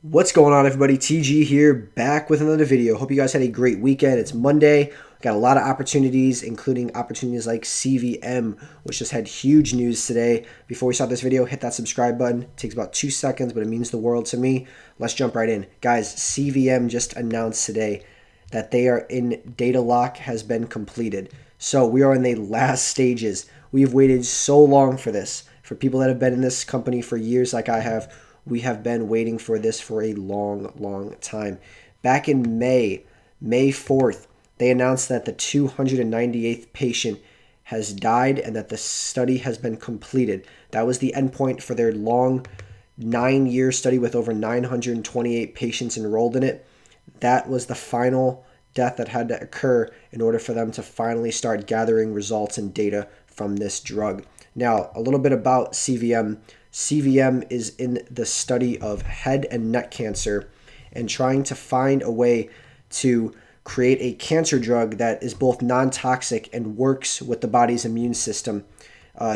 What's going on, everybody? TG here, back with another video. Hope you guys had a great weekend. It's Monday. Got a lot of opportunities, including opportunities like CVM, which just had huge news today. Before we start this video, hit that subscribe button. It takes about 2 seconds, but it means the world to me. Let's jump right in. Guys, CVM just announced today that they are in data lock has been completed. So we are in the last stages. We've waited so long for this. For people that have been in this company for years like I have, we have been waiting for this for a long time. Back in May 4th, they announced that the 298th patient has died and that the study has been completed. That was the endpoint for their long 9-year study with over 928 patients enrolled in it. That was the final death that had to occur in order for them to finally start gathering results and data from this drug. Now, a little bit about CVM. CVM is in the study of head and neck cancer and trying to find a way to create a cancer drug that is both non-toxic and works with the body's immune system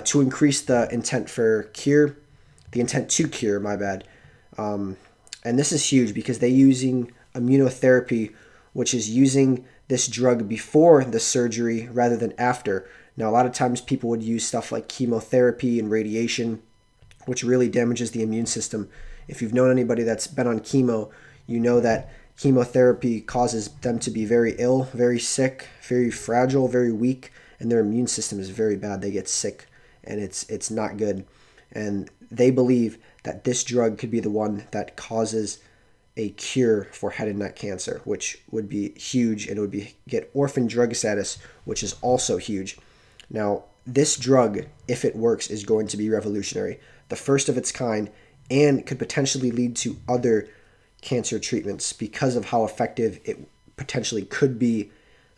to increase the intent to cure, my bad. And this is huge because they're using immunotherapy, which is using this drug before the surgery rather than after. Now, a lot of times people would use stuff like chemotherapy and radiation, which really damages the immune system. If you've known anybody that's been on chemo, you know that chemotherapy causes them to be very ill, very sick, very fragile, very weak, and their immune system is very bad. They get sick, and it's not good. And they believe that this drug could be the one that causes a cure for head and neck cancer, which would be huge, and it would get orphan drug status, which is also huge. Now, this drug, if it works, is going to be revolutionary, the first of its kind, and could potentially lead to other cancer treatments because of how effective it potentially could be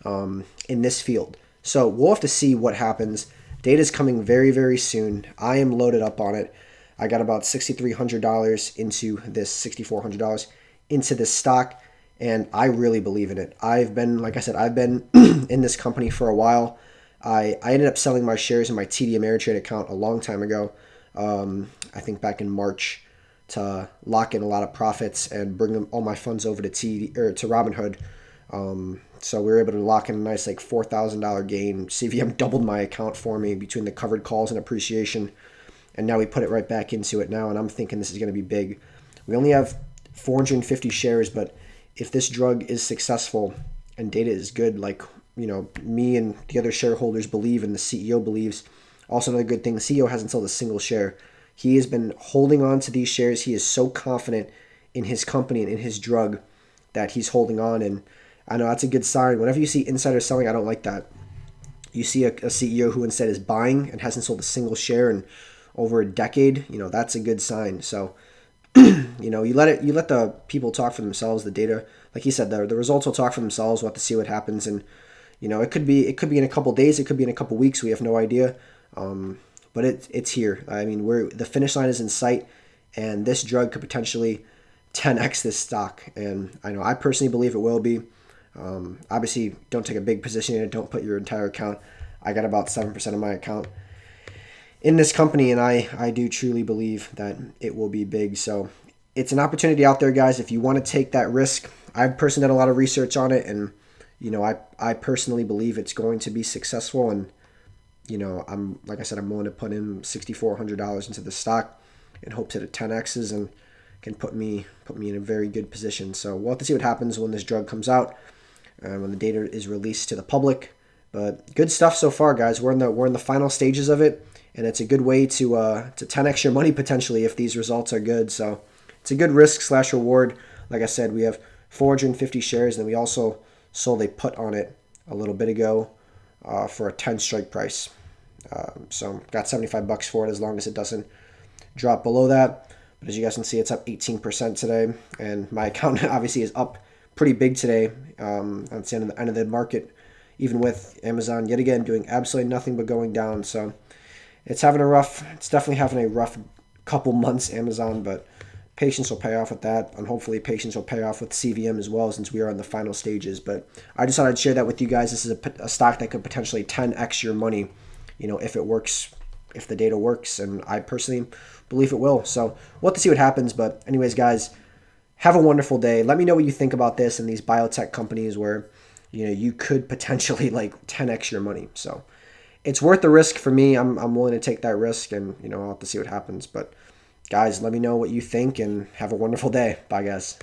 in this field. So we'll have to see what happens. Data is coming very soon. I am loaded up on it. I got about $6,300 into this, $6,400 into this stock, and I really believe in it. I've been in this company for a while. I ended up selling my shares in my TD Ameritrade account a long time ago. I think back in March to lock in a lot of profits and bring all my funds over to Robinhood. So we were able to lock in a nice like $4,000 gain. CVM doubled my account for me between the covered calls and appreciation, and now we put it right back into it now. And I'm thinking this is going to be big. We only have 450 shares, but if this drug is successful and data is good, like me and the other shareholders believe, and the CEO believes. Also, another good thing, the CEO hasn't sold a single share. He has been holding on to these shares. He is so confident in his company and in his drug that he's holding on. And I know that's a good sign. Whenever you see insider selling, I don't like that. You see a CEO who instead is buying and hasn't sold a single share in over a decade, that's a good sign. So, you let the people talk for themselves, the data. Like he said, the results will talk for themselves. We'll have to see what happens. And it could be in a couple days, it could be in a couple weeks. We have no idea. But it's here. I mean, the finish line is in sight, and this drug could potentially 10x this stock. And I know I personally believe it will be. Obviously, don't take a big position in it. Don't put your entire account. I got about 7% of my account in this company, and I do truly believe that it will be big. So it's an opportunity out there, guys. If you want to take that risk, I've personally done a lot of research on it, and I personally believe it's going to be successful. And I'm willing to put in $6,400 into the stock in hopes that it 10x's and can put me in a very good position. So we'll have to see what happens when this drug comes out, when the data is released to the public. But good stuff so far, guys. We're in the final stages of it, and it's a good way to 10x your money potentially if these results are good. So it's a good risk/reward. Like I said, we have 450 shares, and we also sold a put on it a little bit ago for a 10 strike price. So got $75 for it as long as it doesn't drop below that. But as you guys can see, it's up 18% today, and my account obviously is up pretty big today. At the end of the market, even with Amazon yet again doing absolutely nothing but going down. So it's definitely having a rough couple months, Amazon, but patience will pay off with that, and hopefully patience will pay off with CVM as well, since we are in the final stages. But I just thought I'd share that with you guys. This is a stock that could potentially 10x your money, if it works, if the data works, and I personally believe it will. So we'll have to see what happens. But anyways, guys, have a wonderful day. Let me know what you think about this and these biotech companies where, you could potentially like 10x your money. So it's worth the risk for me. I'm willing to take that risk, and I'll have to see what happens. But guys, let me know what you think and have a wonderful day. Bye, guys.